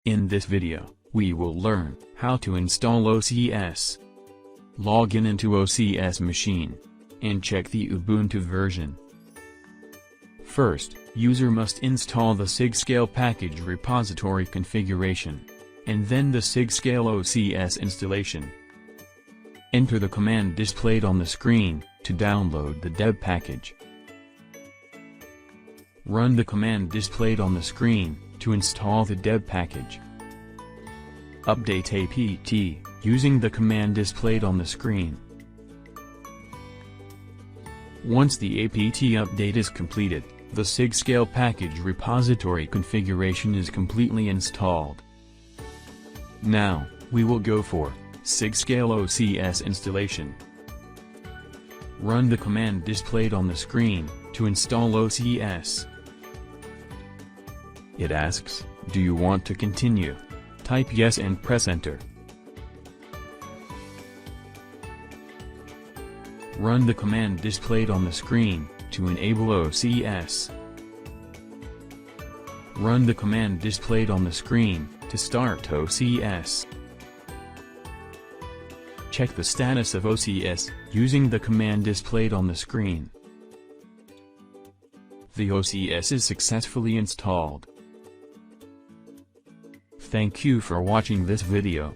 In this video, we will learn how to install OCS. Log in into OCS machine and check the Ubuntu version. First, user must install the SigScale package repository configuration, and then the SigScale OCS installation. Enter the command displayed on the screen to download the deb package. Run the command displayed on the screen to install the deb package. Update apt using the command displayed on the screen. Once the apt update is completed, the SigScale package repository configuration is completely installed. Now, we will go for SigScale OCS installation. Run the command displayed on the screen to install OCS. It asks, "Do you want to continue?" Type yes and press enter. Run the command displayed on the screen to enable OCS. Run the command displayed on the screen to start OCS. Check the status of OCS using the command displayed on the screen. The OCS is successfully installed. Thank you for watching this video.